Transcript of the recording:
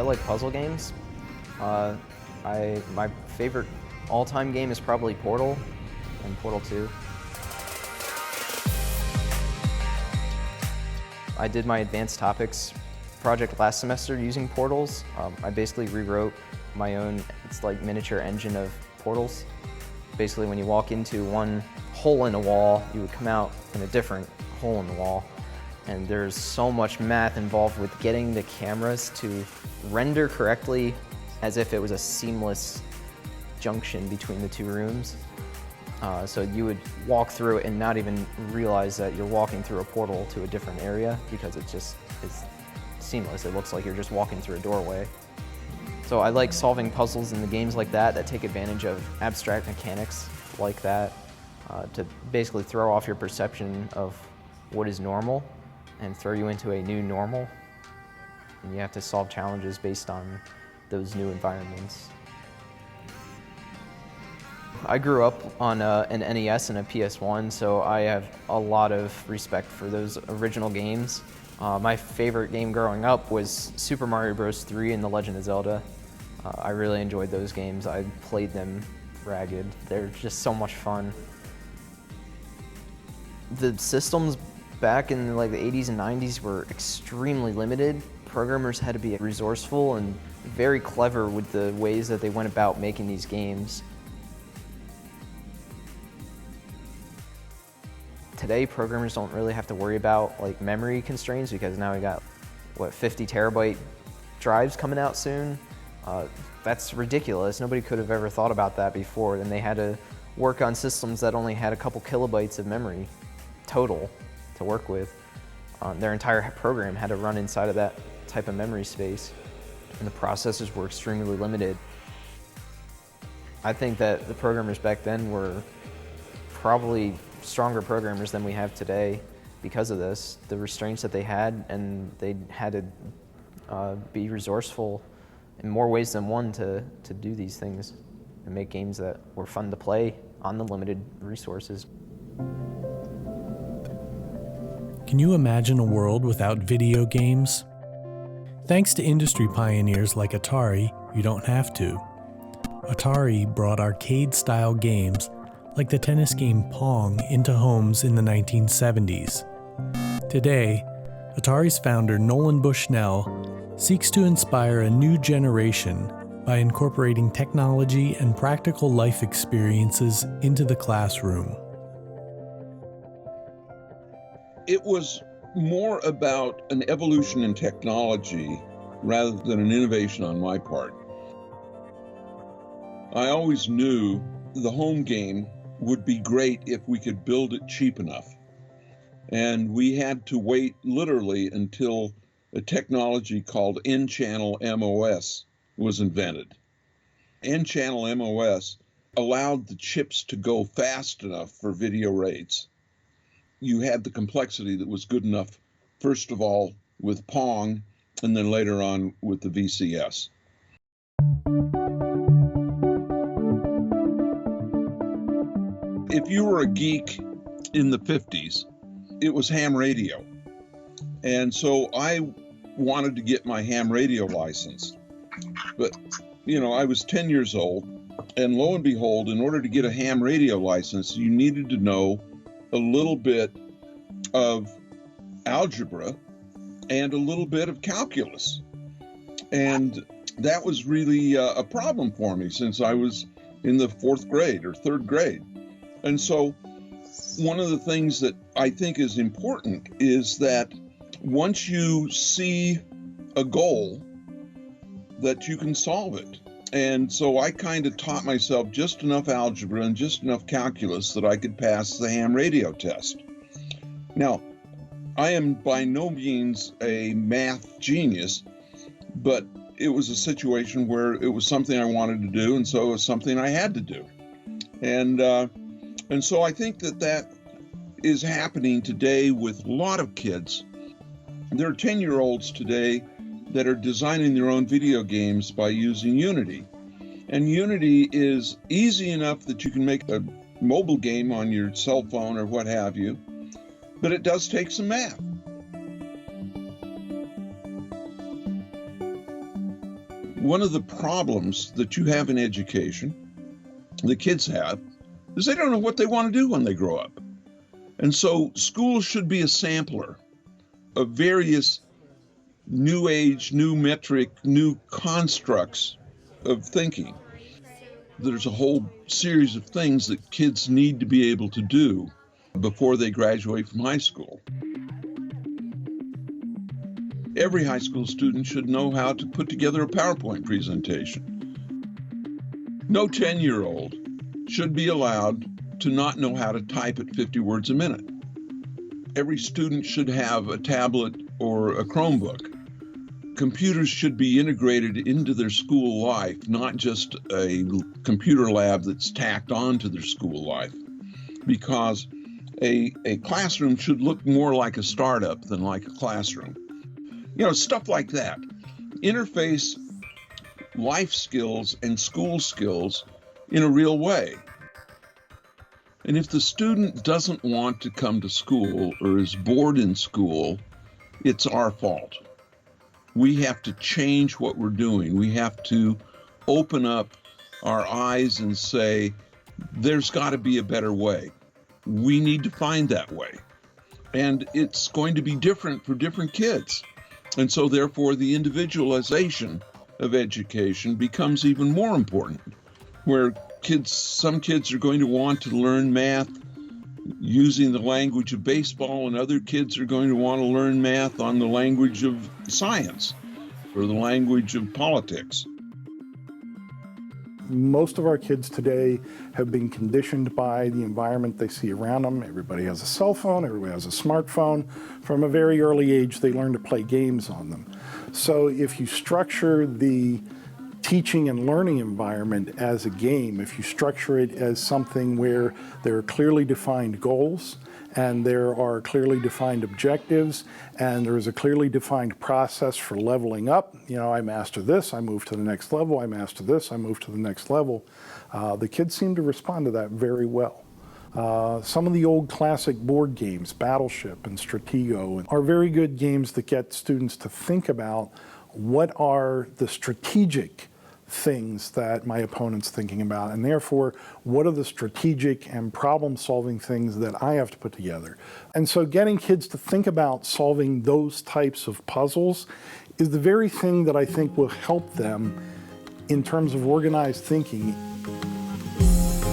like puzzle games. Uh, my favorite all-time game is probably Portal and Portal 2. I did my advanced topics project last semester using portals. I basically rewrote my own, it's like miniature engine of portals. Basically when you walk into one hole in a wall, you would come out in a different hole in the wall. And there's so much math involved with getting the cameras to render correctly as if it was a seamless junction between the two rooms. So you would walk through it and not even realize that you're walking through a portal to a different area because it just is seamless. It looks like you're just walking through a doorway. So I like solving puzzles in the games like that take advantage of abstract mechanics like that to basically throw off your perception of what is normal and throw you into a new normal. And you have to solve challenges based on those new environments. I grew up on an NES and a PS1, so I have a lot of respect for those original games. My favorite game growing up was Super Mario Bros. 3 and The Legend of Zelda. I really enjoyed those games. I played them ragged. They're just so much fun. The systems back in like the 80s and 90s were extremely limited. Programmers had to be resourceful and very clever with the ways that they went about making these games. Today, programmers don't really have to worry about like memory constraints because now we got, 50 terabyte drives coming out soon? That's ridiculous. Nobody could have ever thought about that before. Then they had to work on systems that only had a couple kilobytes of memory total to work with. Their entire program had to run inside of that type of memory space, and the processors were extremely limited. I think that the programmers back then were probably stronger programmers than we have today because of this, the restraints that they had, and they had to be resourceful in more ways than one to do these things and make games that were fun to play on the limited resources. Can you imagine a world without video games? Thanks to industry pioneers like Atari, you don't have to. Atari brought arcade-style games like the tennis game Pong into homes in the 1970s. Today, Atari's founder Nolan Bushnell seeks to inspire a new generation by incorporating technology and practical life experiences into the classroom. It was more about an evolution in technology rather than an innovation on my part. I always knew the home game would be great if we could build it cheap enough. And we had to wait literally until a technology called N-channel MOS was invented. N-channel MOS allowed the chips to go fast enough for video rates. You had the complexity that was good enough, first of all, with Pong, and then later on with the VCS. If you were a geek in the 50s, it was ham radio. And so I wanted to get my ham radio license. But, I was 10 years old, and lo and behold, in order to get a ham radio license, you needed to know a little bit of algebra and a little bit of calculus. And that was really a problem for me since I was in the 4th grade or 3rd grade. And so one of the things that I think is important is that once you see a goal, that you can solve it. And so I kind of taught myself just enough algebra and just enough calculus that I could pass the ham radio test. Now, I am by no means a math genius, but it was a situation where it was something I wanted to do, and so it was something I had to do. And so I think that is happening today with a lot of kids. There are 10-year-olds today that are designing their own video games by using Unity. And Unity is easy enough that you can make a mobile game on your cell phone or what have you, but it does take some math. One of the problems that you have in education, the kids have, is they don't know what they want to do when they grow up. And so schools should be a sampler of various new age, new metric, new constructs of thinking. There's a whole series of things that kids need to be able to do before they graduate from high school. Every high school student should know how to put together a PowerPoint presentation. No 10-year-old should be allowed to not know how to type at 50 words a minute. Every student should have a tablet or a Chromebook. Computers should be integrated into their school life, not just a computer lab that's tacked on to their school life, because a classroom should look more like a startup than like a classroom. You know, stuff like that. Interface life skills and school skills in a real way. And if the student doesn't want to come to school or is bored in school, it's our fault. We have to change what we're doing. We have to open up our eyes and say, there's got to be a better way. We need to find that way. And it's going to be different for different kids. And so therefore the individualization of education becomes even more important, where some kids are going to want to learn math using the language of baseball, and other kids are going to want to learn math on the language of science or the language of politics. Most of our kids today have been conditioned by the environment they see around them. Everybody has a cell phone, everybody has a smartphone. From a very early age, they learn to play games on them. So if you structure the teaching and learning environment as a game, if you structure it as something where there are clearly defined goals and there are clearly defined objectives and there is a clearly defined process for leveling up, you know, I master this, I move to the next level, I master this, I move to the next level, the kids seem to respond to that very well. Some of the old classic board games, Battleship and Stratego, are very good games that get students to think about what are the strategic things that my opponent's thinking about, and therefore, what are the strategic and problem-solving things that I have to put together? And so getting kids to think about solving those types of puzzles is the very thing that I think will help them in terms of organized thinking